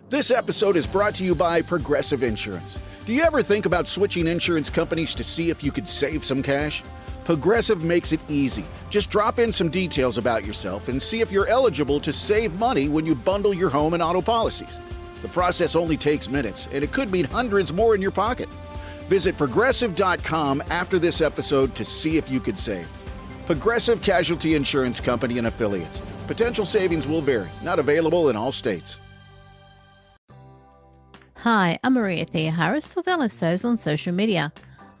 This episode is brought to you by Progressive Insurance. Do you ever think about switching insurance companies to see if you could save some cash? Progressive makes it easy. Just drop in some details about yourself and see if you're eligible to save money when you bundle your home and auto policies. The process only takes minutes, and it could mean hundreds more in your pocket. Visit Progressive.com after this episode to see if you could save. Progressive Casualty Insurance Company and Affiliates. Potential savings will vary. Not available in all states. Hi, I'm Maria Thea Harris of Velo Sews on social media.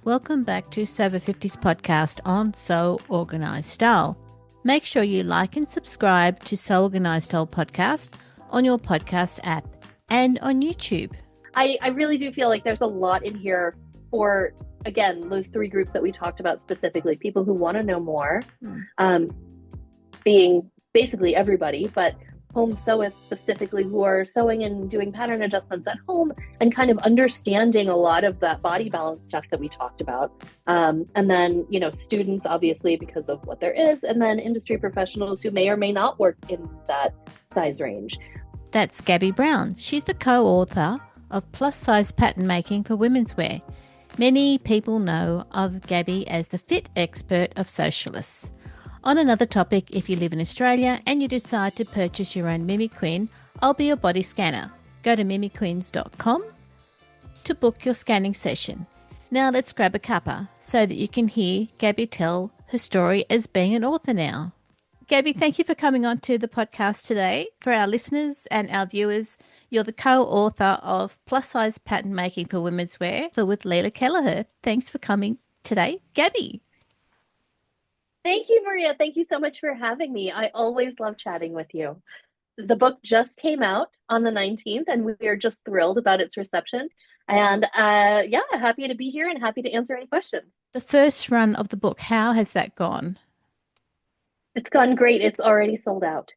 Welcome back to Sew 50's podcast on Sew Organised Style. Make sure you like and subscribe to Sew Organised Style podcast on your podcast app and on YouTube. I really do feel like there's a lot in here for, again, those three groups that we talked about specifically. People who want to know more, being basically everybody, but home sewists specifically who are sewing and doing pattern adjustments at home and kind of understanding a lot of that body balance stuff that we talked about. And then, students, obviously, because of what there is, and then industry professionals who may or may not work in that size range. That's Gabby Brown. She's the co-author of Plus Size Pattern Making for Womenswear. Many people know of Gabby as the fit expert of Sewcialists. On another topic, if you live in Australia and you decide to purchase your own Mimiqueen, I'll be your body scanner. Go to mimiqueens.com to book your scanning session. Now let's grab a cuppa so that you can hear Gabby tell her story as being an author now. Gabby, thank you for coming on to the podcast today. For our listeners and our viewers, you're the co-author of Plus Size Pattern Making for Womenswear with Leila Kelleher. Thanks for coming today, Gabby. Thank you, Maria. Thank you so much for having me. I always love chatting with you. The book just came out on the 19th, and we are just thrilled about its reception. And happy to be here and happy to answer any questions. The first run of the book, how has that gone? It's gone great. It's already sold out.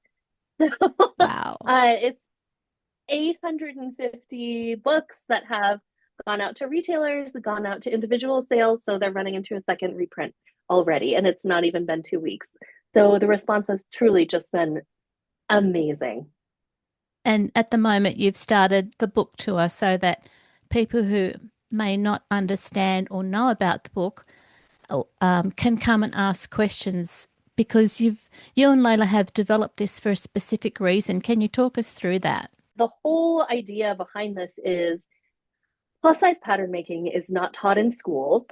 Wow. It's 850 books that have gone out to retailers, gone out to individual sales, so they're running into a second reprint already, and it's not even been 2 weeks. So the response has truly just been amazing. And at the moment, you've started the book tour so that people who may not understand or know about the book can come and ask questions, because you and Leila have developed this for a specific reason. Can you talk us through that? The whole idea behind this is plus size pattern making is not taught in schools.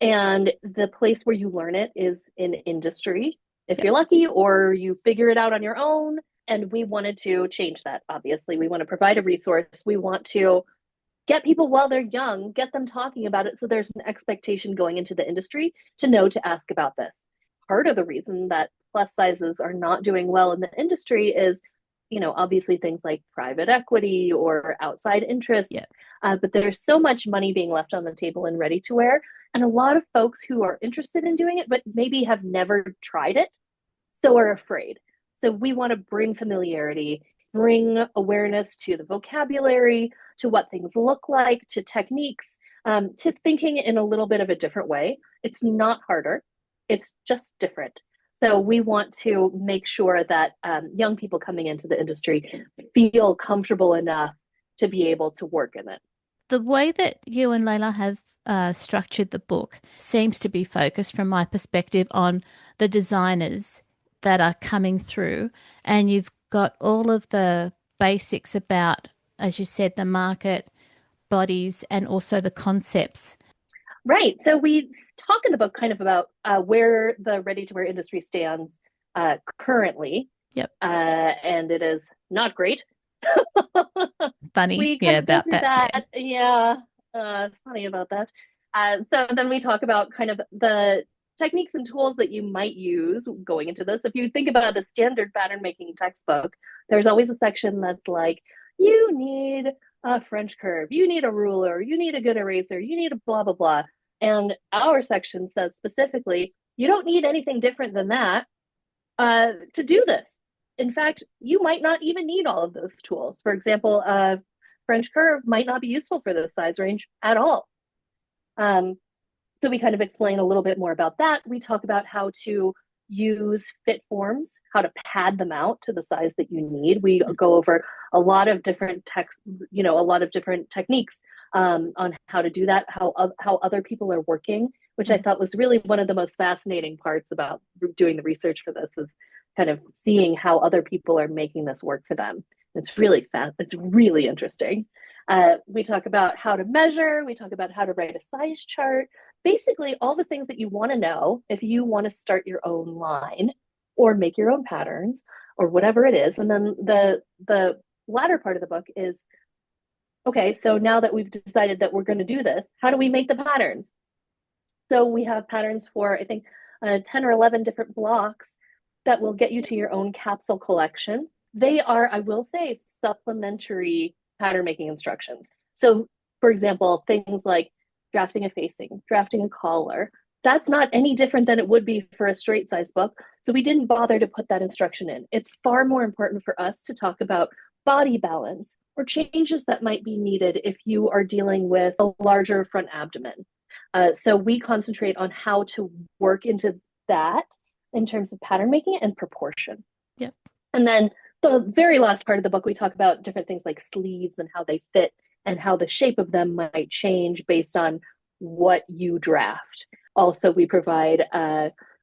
And the place where you learn it is in industry, if you're lucky, or you figure it out on your own. And we wanted to change that, obviously. We want to provide a resource. We want to get people while they're young, get them talking about it, so there's an expectation going into the industry to know to ask about this. Part of the reason that plus sizes are not doing well in the industry is, obviously things like private equity or outside interests. Yeah. But there's so much money being left on the table in ready to wear. And a lot of folks who are interested in doing it, but maybe have never tried it, so are afraid. So we want to bring familiarity, bring awareness to the vocabulary, to what things look like, to techniques, to thinking in a little bit of a different way. It's not harder. It's just different. So we want to make sure that young people coming into the industry feel comfortable enough to be able to work in it. The way that you and Leila have structured the book seems to be focused, from my perspective, on the designers that are coming through, and you've got all of the basics about, as you said, the market, bodies, and also the concepts. Right. So we talk in the book kind of about where the ready-to-wear industry stands currently. Yep. And it is not great. Funny, about that. Yeah. It's funny about that. So then we talk about kind of the techniques and tools that you might use going into this. If you think about a standard pattern making textbook, there's always a section that's like, you need a French curve, you need a ruler, you need a good eraser, you need a blah, blah, blah. And our section says specifically, you don't need anything different than that to do this. In fact, you might not even need all of those tools. For example, French curve might not be useful for this size range at all. So we kind of explain a little bit more about that. We talk about how to use fit forms, how to pad them out to the size that you need. We go over a lot of different a lot of different techniques on how to do that, how other people are working, which I thought was really one of the most fascinating parts about doing the research for this, is kind of seeing how other people are making this work for them. It's really fast. It's really interesting. We talk about how to measure. We talk about how to write a size chart. Basically, all the things that you want to know if you want to start your own line or make your own patterns or whatever it is. And then the latter part of the book is, okay, so now that we've decided that we're going to do this, how do we make the patterns? So we have patterns for, I think, 10 or 11 different blocks that will get you to your own capsule collection. They are, I will say, supplementary pattern making instructions. So, for example, things like drafting a facing, drafting a collar, that's not any different than it would be for a straight size book. So we didn't bother to put that instruction in. It's far more important for us to talk about body balance or changes that might be needed if you are dealing with a larger front abdomen. So we concentrate on how to work into that in terms of pattern making and proportion. Yeah. And then the very last part of the book, we talk about different things like sleeves and how they fit and how the shape of them might change based on what you draft. Also, we provide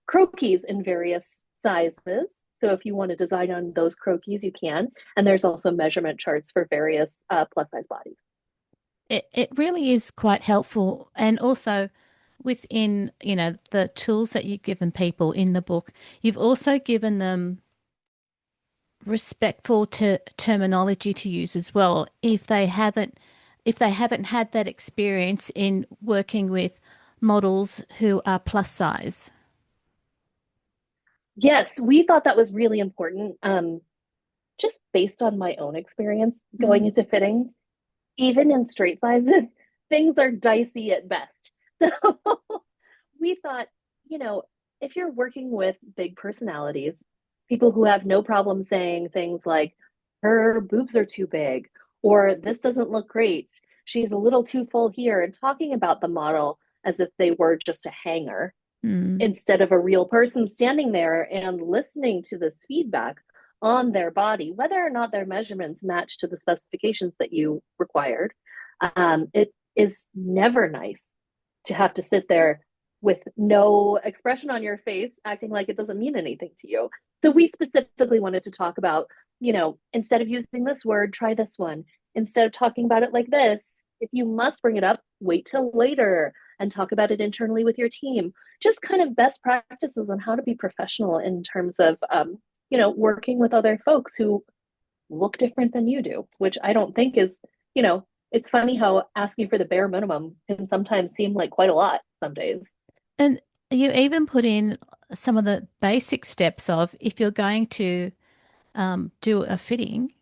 croquis in various sizes. So if you want to design on those croquis, you can. And there's also measurement charts for various plus size bodies. It really is quite helpful. And also within, the tools that you've given people in the book, you've also given them respectful to terminology to use as well if they haven't had that experience in working with models who are plus size. Yes, we thought that was really important. Just based on my own experience going into fittings, even in straight sizes, things are dicey at best. So we thought, if you're working with big personalities, people who have no problem saying things like, her boobs are too big, or this doesn't look great, she's a little too full here, and talking about the model as if they were just a hanger Mm. instead of a real person standing there and listening to this feedback on their body, whether or not their measurements match to the specifications that you required. It is never nice to have to sit there with no expression on your face, acting like it doesn't mean anything to you. So we specifically wanted to talk about, instead of using this word, try this one. Instead of talking about it like this, if you must bring it up, wait till later and talk about it internally with your team. Just kind of best practices on how to be professional in terms of, working with other folks who look different than you do, which I don't think is, it's funny how asking for the bare minimum can sometimes seem like quite a lot some days. And you even put in some of the basic steps of if you're going to do a fitting,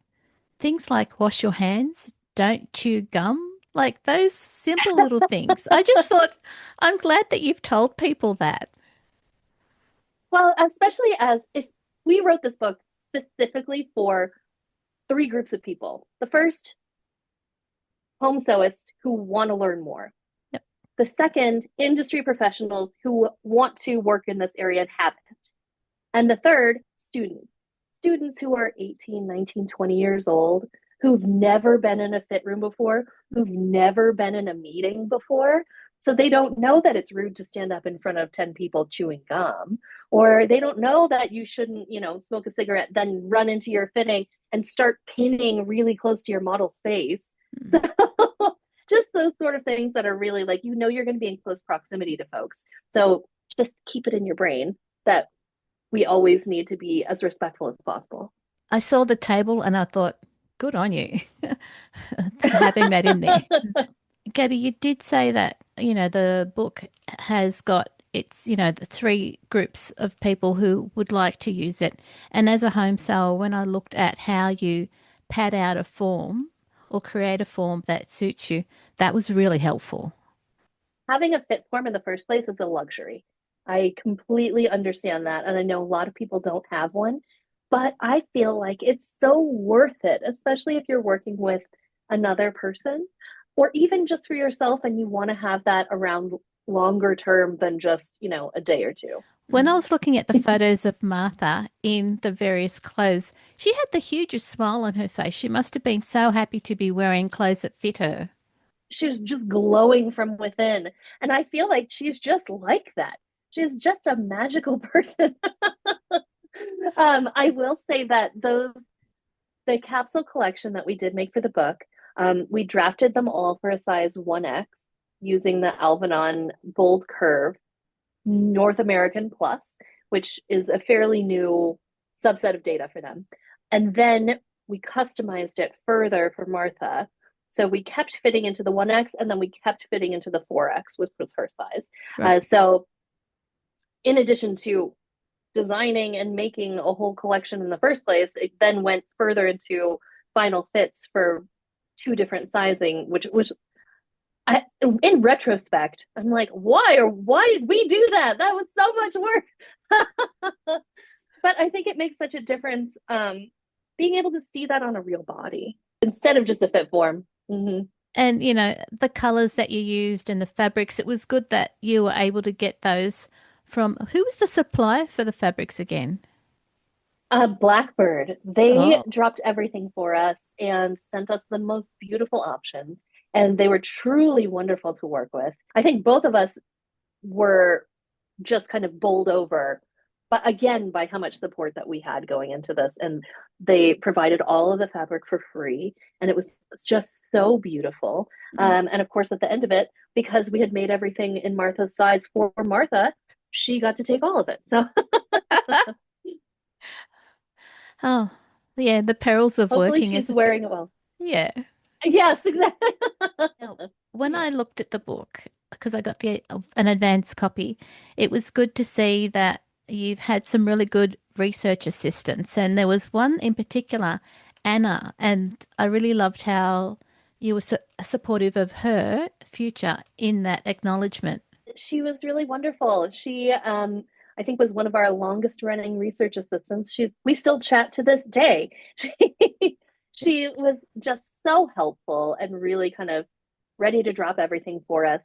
things like wash your hands, don't chew gum, like those simple little things. I just thought, I'm glad that you've told people that. Well, especially as if we wrote this book specifically for three groups of people. The first, home sewists who want to learn more. Yep. The second, industry professionals who want to work in this area and haven't. And the third, students who are 18, 19, 20 years old, who've never been in a fit room before, who've never been in a meeting before. So they don't know that it's rude to stand up in front of 10 people chewing gum, or they don't know that you shouldn't, smoke a cigarette, then run into your fitting and start pinning really close to your model's face. So just those sort of things that are really like, you're going to be in close proximity to folks. So just keep it in your brain that we always need to be as respectful as possible. I saw the table and I thought, good on you having that in there. Gabby, you did say that, the book has got the three groups of people who would like to use it. And as a home sewer, when I looked at how you pad out a form or create a form that suits you, that was really helpful. Having a fit form in the first place is a luxury. I completely understand that. And I know a lot of people don't have one, but I feel like it's so worth it, especially if you're working with another person or even just for yourself and you want to have that around longer term than just, a day or two. When I was looking at the photos of Martha in the various clothes, she had the hugest smile on her face. She must have been so happy to be wearing clothes that fit her. She was just glowing from within. And I feel like she's just like that. She's just a magical person. I will say that the capsule collection that we did make for the book, we drafted them all for a size 1X using the Alvanon Bold Curve North American Plus, which is a fairly new subset of data for them. And then we customized it further for Martha. So we kept fitting into the 1X and then we kept fitting into the 4X, which was her size. Right. So in addition to designing and making a whole collection in the first place, it then went further into final fits for two different sizing, which in retrospect, I'm like, why did we do that? That was so much work. But I think it makes such a difference, being able to see that on a real body instead of just a fit form. Mm-hmm. And, the colors that you used and the fabrics, it was good that you were able to get those from who was the supplier for the fabrics again? Blackbird, they Oh, dropped everything for us and sent us the most beautiful options. And they were truly wonderful to work with. I think both of us were just kind of bowled over, but again, by how much support that we had going into this. And they provided all of the fabric for free. And it was just so beautiful. And of course, at the end of it, because we had made everything in Martha's size for Martha, she got to take all of it. So oh, yeah, the perils of hopefully working she's as a fit. wearing it well. Yeah. Yes, exactly. Now, when Yeah. I looked at the book, because I got an advanced copy, it was good to see that you've had some really good research assistants, and there was one in particular, Anna, and I really loved how you were supportive of her future in that acknowledgement. She was really wonderful. She, I think, was one of our longest running research assistants. We still chat to this day. She was just so helpful and really kind of ready to drop everything for us.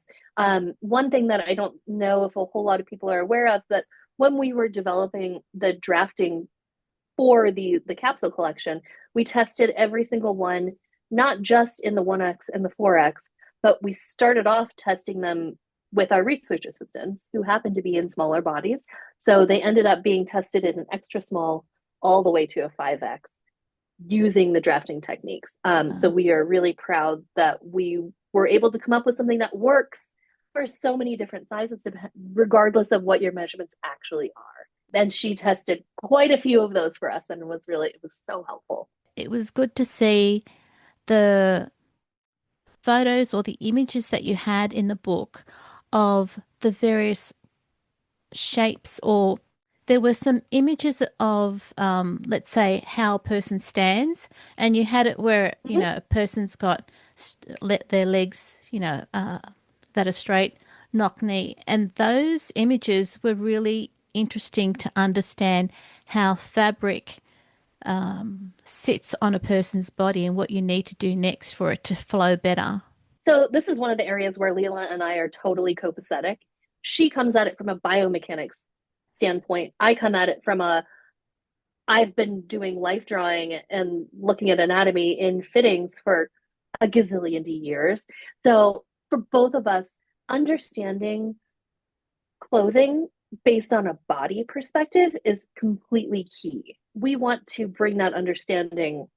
One thing that I don't know if a whole lot of people are aware of, that when we were developing the drafting for the capsule collection, we tested every single one, not just in the 1X and the 4X, but we started off testing them with our research assistants who happened to be in smaller bodies. So they ended up being tested in an extra small all the way to a 5X using the drafting techniques. So Uh, we are really proud that we were able to come up with something that works for so many different sizes, regardless of what your measurements actually are. And she tested quite a few of those for us and it was so helpful. it was good to see the photos or the images that you had in the book of the various shapes, or there were some images of, let's say, how a person stands, and you had it where, Mm-hmm. a person's got their legs, that are straight, knock knee, and those images were really interesting to understand how fabric sits on a person's body and what you need to do next for it to flow better. So this is one of the areas where Leila and I are totally copacetic. She comes at it from a biomechanics standpoint. I come at it from I've been doing life drawing and looking at anatomy in fittings for a gazillion years. So for both of us, understanding clothing based on a body perspective is completely key. We want to bring that understanding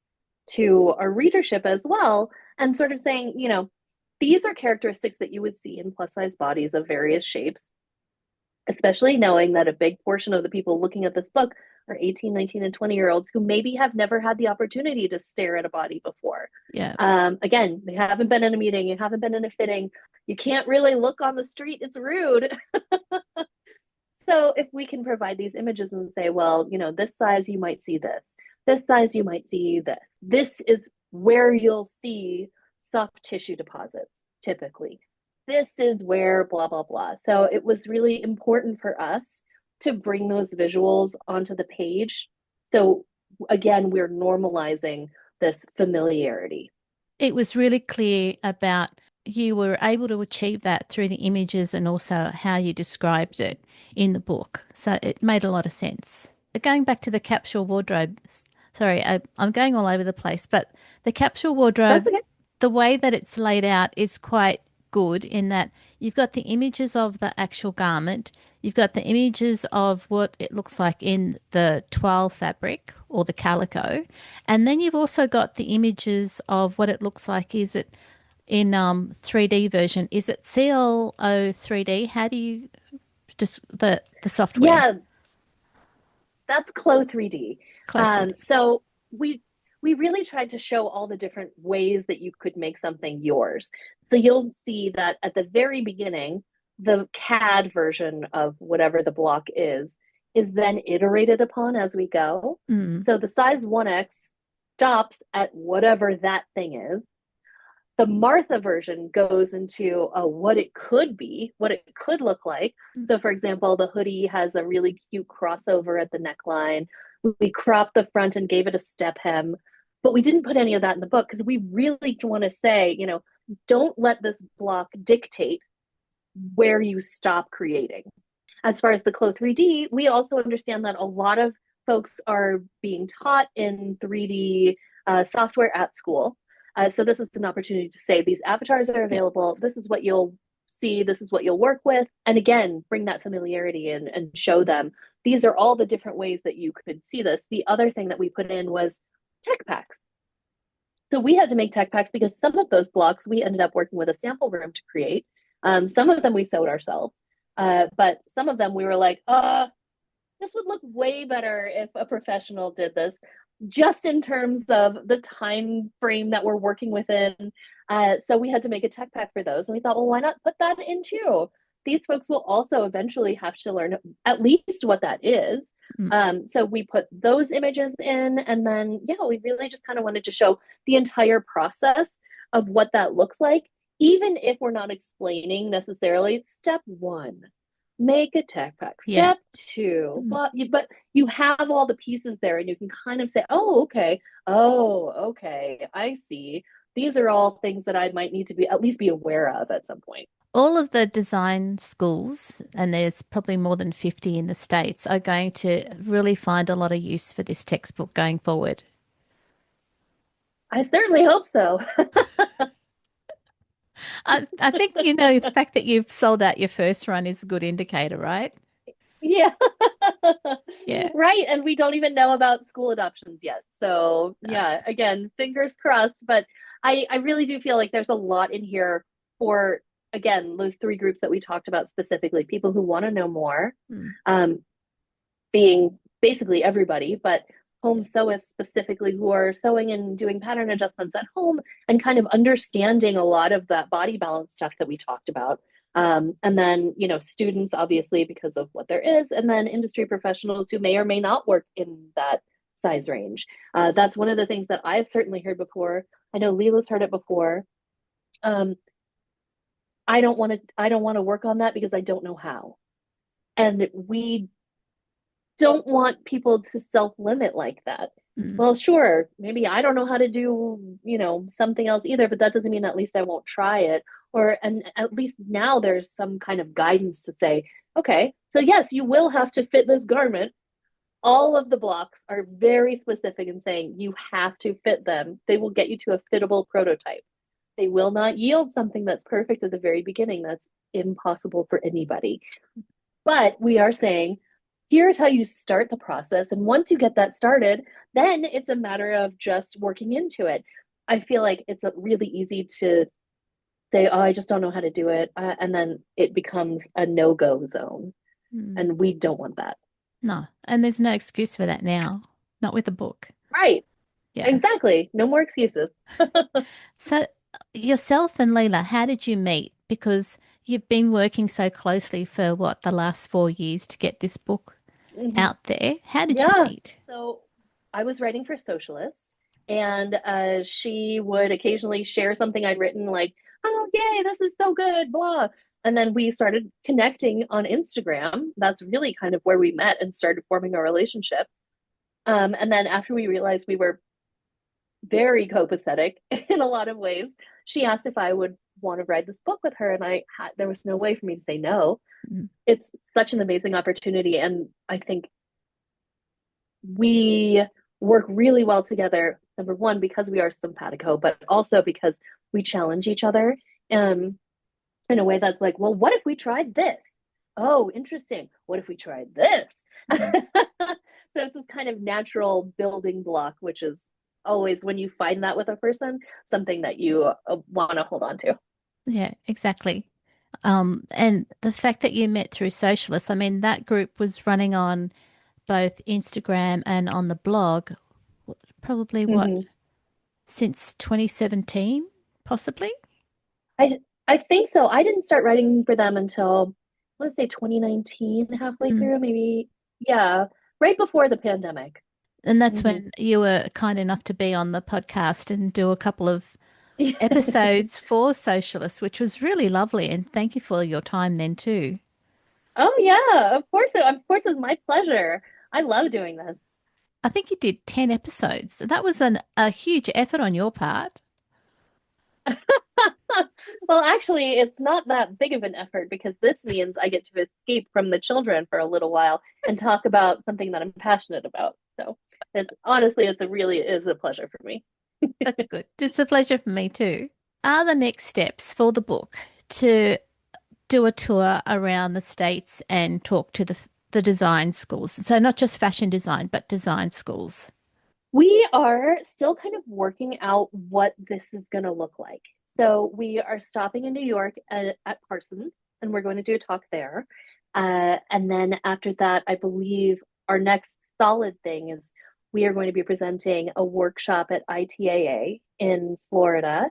to our readership as well, and sort of saying, these are characteristics that you would see in plus size bodies of various shapes, especially knowing that a big portion of the people looking at this book are 18, 19, and 20-year-olds who maybe have never had the opportunity to stare at a body before. Yeah. Again, they haven't been in a meeting, you haven't been in a fitting, you can't really look on the street, it's rude. So if we can provide these images and say, well, this size you might see this size you might see this. This is where you'll see soft tissue deposits typically. This is where blah, blah, blah. So it was really important for us to bring those visuals onto the page. So again, we're normalizing this familiarity. It was really clear about, you were able to achieve that through the images and also how you described it in the book. So it made a lot of sense. Going back to the capsule wardrobe, sorry, I'm going all over the place, but the capsule That's wardrobe, okay. the way that it's laid out is quite good in that you've got the images of the actual garment, you've got the images of what it looks like in the toile fabric or the calico, and then you've also got the images of what it looks like. Is it in 3D version? Is it CLO 3D? How do you just the software? Yeah, that's Clo 3D. Close 3D. So we really tried to show all the different ways that you could make something yours. So you'll see that at the very beginning, the CAD version of whatever the block is then iterated upon as we go. Mm, So the size 1X stops at whatever that thing is. The Martha version goes into what it could be, what it could look like. mm, So, for example, the hoodie has a really cute crossover at the neckline. We cropped the front and gave it a step hem, but we didn't put any of that in the book because we really want to say, don't let this block dictate where you stop creating. As far as the Clo 3D, we also understand that a lot of folks are being taught in 3D software at school. So this is an opportunity to say these avatars are yep. available. This is what you'll see. This is what you'll work with. And again, bring that familiarity in and show them these are all the different ways that you could see this. The other thing that we put in was tech packs. So we had to make tech packs because some of those blocks we ended up working with a sample room to create. Some of them we sewed ourselves, but some of them we were like, this would look way better if a professional did this, just in terms of the time frame that we're working within. So we had to make a tech pack for those. And we thought, well, why not put that in too? These folks will also eventually have to learn at least what that is. Mm, So we put those images in, and then, yeah, we really just kind of wanted to show the entire process of what that looks like, even if we're not explaining necessarily step one, make a tech pack. yeah. Step two, Mm. but you have all the pieces there and you can kind of say, oh, okay. Oh, okay. I see. These are all things that I might need to be at least be aware of at some point. All of the design schools, and there's probably more than 50 in the States, are going to really find a lot of use for this textbook going forward. I certainly hope so. I think, the fact that you've sold out your first run is a good indicator, right? Yeah. Yeah. Right. And we don't even know about school adoptions yet. So, Uh, yeah, again, fingers crossed. But I really do feel like there's a lot in here for, again, those three groups that we talked about specifically, people who want to know more, mm, um, being basically everybody, but home yeah. sewists specifically who are sewing and doing pattern adjustments at home and kind of understanding a lot of that body balance stuff that we talked about. And then, students, obviously, because of what there is, and then industry professionals who may or may not work in that size range. That's one of the things that I've certainly heard before. I know Leila's heard it before. Um, I don't want to work on that because I don't know how. And we don't want people to self-limit like that. Mm, Well, sure, maybe I don't know how to do, something else either, but that doesn't mean at least I won't try it. And at least now there's some kind of guidance to say, okay, so yes, you will have to fit this garment. All of the blocks are very specific in saying you have to fit them. They will get you to a fittable prototype. They will not yield something that's perfect at the very beginning. That's impossible for anybody. But we are saying, here's how you start the process. And once you get that started, then it's a matter of just working into it. I feel like it's really easy to say, oh, I just don't know how to do it. And then it becomes a no-go zone. mm. And we don't want that. No, and there's no excuse for that now, not with the book. Right. Yeah. Exactly. No more excuses. So, yourself and Leila, how did you meet? Because you've been working so closely for what, the last 4 years to get this book Mhm. out there. How did you Yeah. meet? So I was writing for Sewcialists, and she would occasionally share something I'd written, like, oh, yay, this is so good, blah. And then we started connecting on Instagram. That's really kind of where we met and started forming a relationship. And then after we realized we were very copacetic in a lot of ways, she asked if I would want to write this book with her, and there was no way for me to say no. Mm. It's such an amazing opportunity, and I think we work really well together. Number one, because we are simpatico, but also because we challenge each other in a way that's like, well, what if we tried this? Oh, interesting. What if we tried this? Mm. So it's this kind of natural building block, which is always, when you find that with a person, something that you want to hold on to. Yeah, exactly. And the fact that you met through Sewcialists, I mean, that group was running on both Instagram and on the blog, probably what, Mm-hmm. since 2017, possibly? I I think so. I didn't start writing for them until I want to say 2019, halfway Mm. through, maybe. Yeah, right before the pandemic. And that's Hmm. when you were kind enough to be on the podcast and do a couple of Yeah. episodes for Sewcialists, which was really lovely. And thank you for your time then too. Oh yeah, of course. Of course, it's my pleasure. I love doing this. I think you did 10 episodes. That was a huge effort on your part. Well, actually, it's not that big of an effort because this means I get to escape from the children for a little while and talk about something that I'm passionate about. So it's honestly, it really is a pleasure for me. That's good. It's a pleasure for me too. Are the next steps for the book to do a tour around the States and talk to the design schools? So not just fashion design, but design schools. We are still kind of working out what this is going to look like. So we are stopping in New York at Parsons, and we're going to do a talk there. And then after that, I believe our next solid thing is we are going to be presenting a workshop at ITAA in Florida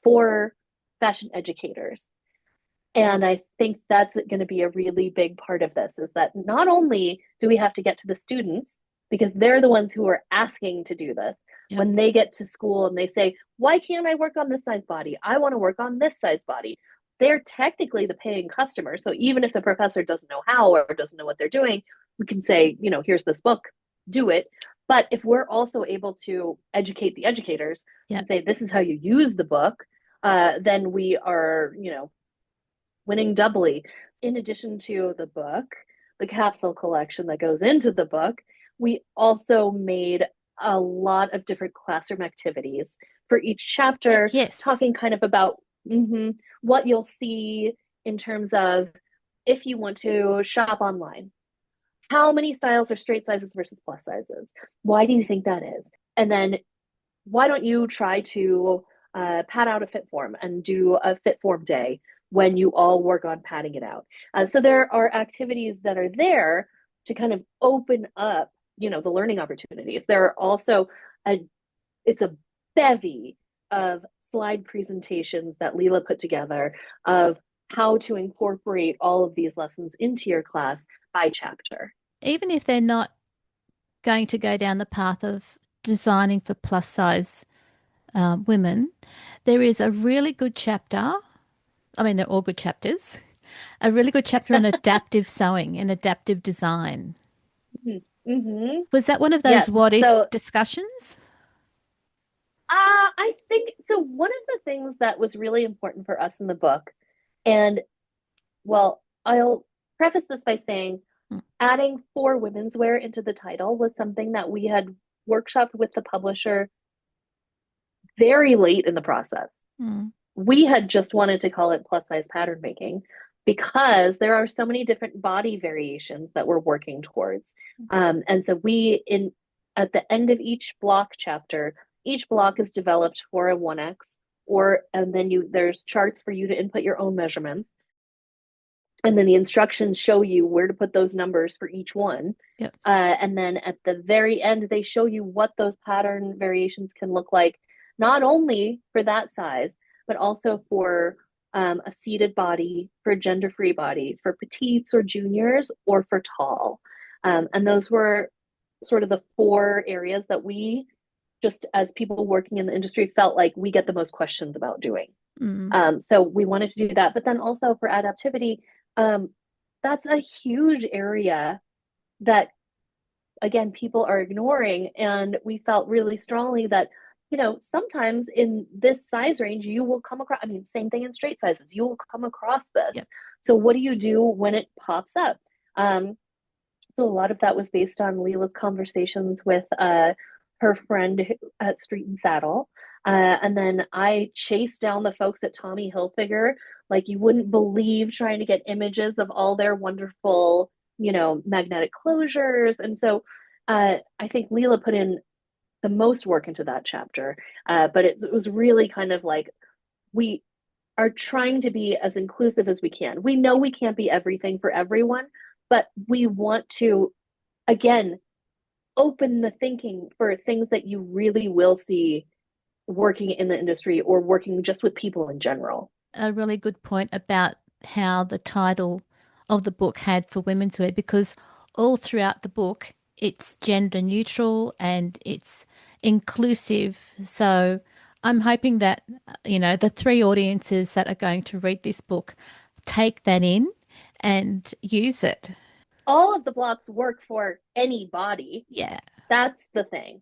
for fashion educators. And I think that's going to be a really big part of this is that not only do we have to get to the students, because they're the ones who are asking to do this, Yep. when they get to school and they say, why can't I work on this size body? I want to work on this size body. They're technically the paying customer. So even if the professor doesn't know how or doesn't know what they're doing, we can say, here's this book, do it. But if we're also able to educate the educators and Yep. say, this is how you use the book, then we are, winning doubly. In addition to the book, the capsule collection that goes into the book, we also made a lot of different classroom activities for each chapter, Yes. talking kind of about what you'll see in terms of if you want to shop online. How many styles are straight sizes versus plus sizes? Why do you think that is? And then why don't you try to pad out a fit form and do a fit form day when you all work on padding it out? So there are activities that are there to kind of open up, the learning opportunities. There are also it's a bevy of slide presentations that Leila put together of how to incorporate all of these lessons into your class by chapter. Even if they're not going to go down the path of designing for plus size women, there is a really good chapter. I mean, they're all good chapters. A really good chapter on adaptive sewing and adaptive design. Mm-hmm. Was that one of those Yes. what if So discussions? I think so. One of the things that was really important for us in the book, and well, I'll preface this by saying Mm. adding for Womenswear into the title was something that we had workshopped with the publisher very late in the process. Mm. We had just wanted to call it plus size pattern making because there are so many different body variations that we're working towards. And so at the end of each block chapter, each block is developed for a 1X and then there's charts for you to input your own measurements. And then the instructions show you where to put those numbers for each one. Yep. And then at the very end, they show you what those pattern variations can look like, not only for that size, but also for a seated body, for a gender-free body, for petites or juniors, or for tall. And those were sort of the four areas that we, just as people working in the industry, felt like we get the most questions about doing. Mm. So we wanted to do that. But then also for adaptivity, that's a huge area that, again, people are ignoring. And we felt really strongly that sometimes in this size range, you will come across, I mean, same thing in straight sizes, you will come across this. Yep. So what do you do when it pops up? So a lot of that was based on Leila's conversations with her friend at Street and Saddle. And then I chased down the folks at Tommy Hilfiger, like you wouldn't believe, trying to get images of all their wonderful, magnetic closures. And so I think Leila put in the most work into that chapter. But it was really kind of like, we are trying to be as inclusive as we can. We know we can't be everything for everyone, but we want to, again, open the thinking for things that you really will see working in the industry or working just with people in general. A really good point about how the title of the book had for women's wear, because all throughout the book it's gender neutral and it's inclusive. So I'm hoping that, the three audiences that are going to read this book take that in and use it. All of the blocks work for anybody. Yeah. That's the thing.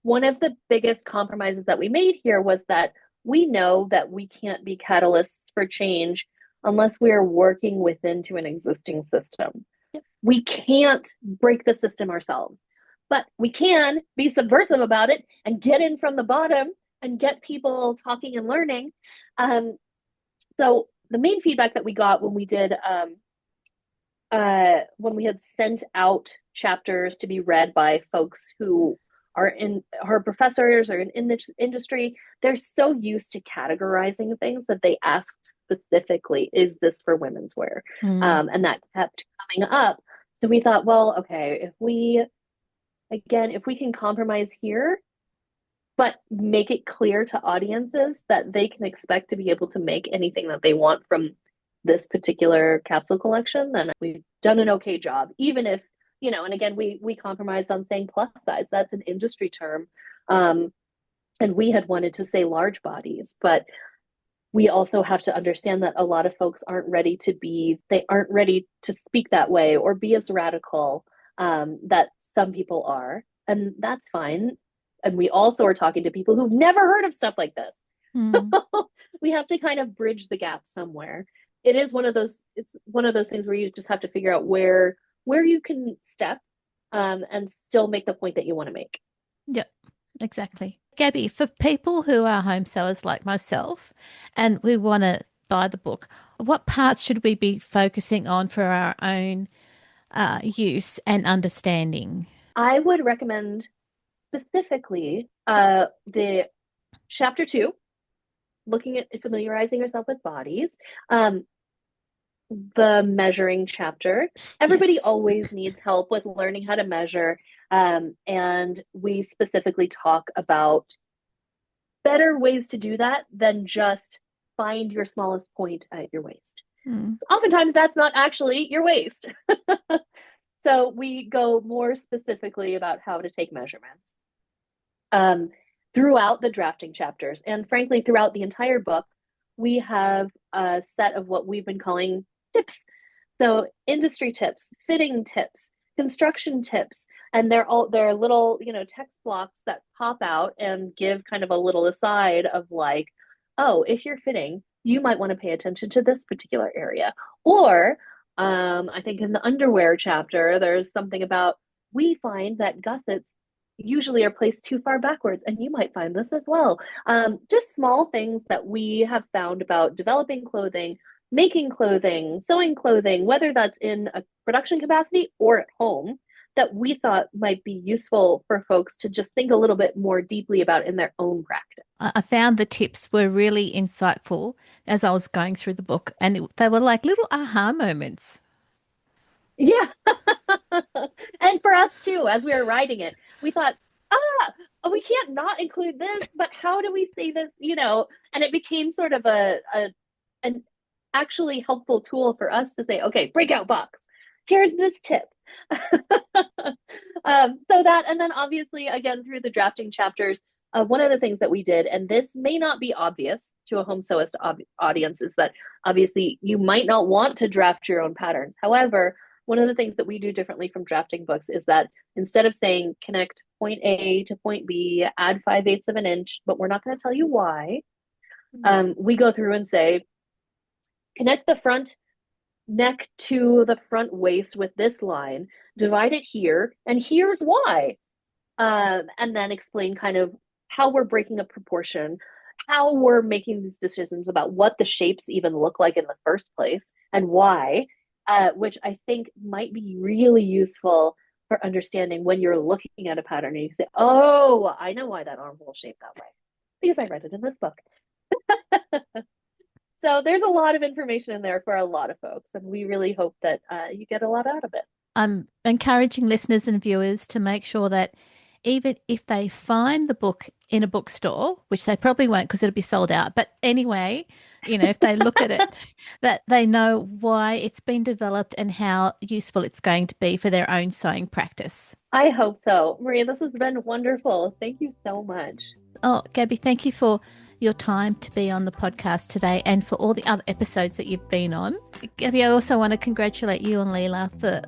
One of the biggest compromises that we made here was that we know that we can't be catalysts for change unless we are working within to an existing system. Yep. We can't break the system ourselves, but we can be subversive about it and get in from the bottom and get people talking and learning. So the main feedback that we got when we did, when we had sent out chapters to be read by folks who are in her professors or in this industry, they're so used to categorizing things that they asked specifically, is this for women's wear? And that kept coming up. So we thought, well, okay, if we can compromise here, but make it clear to audiences that they can expect to be able to make anything that they want from this particular capsule collection, then we've done an okay job. Even if, and again, we compromised on saying plus size. That's an industry term. And we had wanted to say large bodies, but we also have to understand that a lot of folks aren't ready to speak that way or be as radical that some people are. And that's fine. And we also are talking to people who've never heard of stuff like this. We have to kind of bridge the gap somewhere. It's one of those things where you just have to figure out where you can step and still make the point that you want to make. Yep, exactly. Gabby, for people who are home sellers like myself and we want to buy the book, what parts should we be focusing on for our own use and understanding? I would recommend specifically the chapter 2, looking at familiarizing yourself with bodies. The measuring chapter. Everybody always needs help with learning how to measure. And we specifically talk about better ways to do that than just find your smallest point at your waist. Oftentimes that's not actually your waist. So we go more specifically about how to take measurements throughout the drafting chapters. And frankly, throughout the entire book, we have a set of what we've been calling tips. So industry tips, fitting tips, construction tips, and they're little, text blocks that pop out and give kind of a little aside of like, oh, if you're fitting, you might want to pay attention to this particular area. Or I think in the underwear chapter, there's something about, we find that gussets usually are placed too far backwards, and you might find this as well. Just small things that we have found about developing clothing, making clothing, sewing clothing, whether that's in a production capacity or at home, that we thought might be useful for folks to just think a little bit more deeply about in their own practice. I found the tips were really insightful as I was going through the book, and they were like little aha moments. Yeah. And for us too, as we were writing it, we thought, we can't not include this, but how do we say this, and it became sort of an actually helpful tool for us to say, okay, breakout box, here's this tip. So that, and then obviously again through the drafting chapters, one of the things that we did, and this may not be obvious to a home sewist audience, is that obviously you might not want to draft your own patterns. However, one of the things that we do differently from drafting books is that instead of saying connect point A to point B, add 5/8 of an inch, but we're not going to tell you why, we go through and say, connect the front neck to the front waist with this line, divide it here, and here's why. And then explain kind of how we're breaking a proportion, how we're making these decisions about what the shapes even look like in the first place and why, which I think might be really useful for understanding when you're looking at a pattern and you say, oh, I know why that armhole shaped that way because I read it in this book. So there's a lot of information in there for a lot of folks, and we really hope that you get a lot out of it. I'm encouraging listeners and viewers to make sure that even if they find the book in a bookstore, which they probably won't because it'll be sold out, but anyway, if they look at it, that they know why it's been developed and how useful it's going to be for their own sewing practice. I hope so. Maria, this has been wonderful. Thank you so much. Oh, Gabby, thank you for your time to be on the podcast today and for all the other episodes that you've been on. Gabby, I also want to congratulate you and Leila for,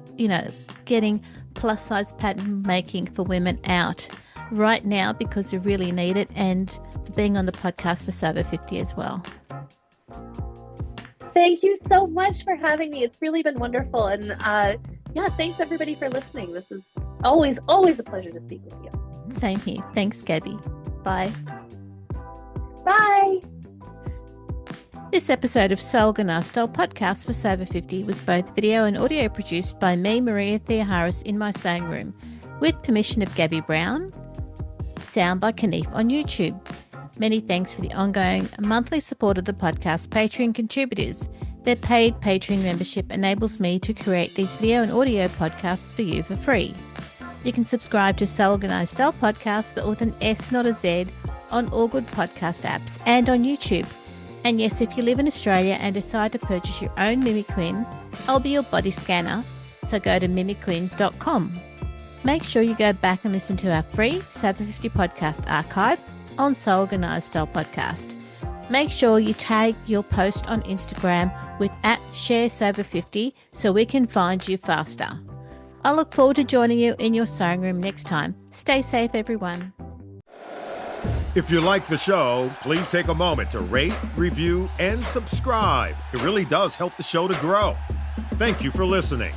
getting plus size pattern making for women out right now because we really need it, and for being on the podcast for Sober 50 as well. Thank you so much for having me. It's really been wonderful. And thanks everybody for listening. This is always a pleasure to speak with you. Same here. Thanks, Gabby. Bye. Bye. This episode of Organized Style Podcast for Sober 50 was both video and audio produced by me, Maria Theoharis, in my sewing room, with permission of Gabby Brown. Sound by Knife on YouTube. Many thanks for the ongoing monthly support of the podcast Patreon contributors. Their paid Patreon membership enables me to create these video and audio podcasts for you for free. You can subscribe to Organized Style Podcast, but with an S, not a Z, on all good podcast apps and on YouTube. And yes, if you live in Australia and decide to purchase your own Mimiquin, I'll be your body scanner, so go to mimiquins.com. Make sure you go back and listen to our free Sober 50 podcast archive on Organized Style Podcast. Make sure you tag your post on Instagram with @ShareSober50 so we can find you faster. I look forward to joining you in your sewing room next time. Stay safe, everyone. If you like the show, please take a moment to rate, review, and subscribe. It really does help the show to grow. Thank you for listening.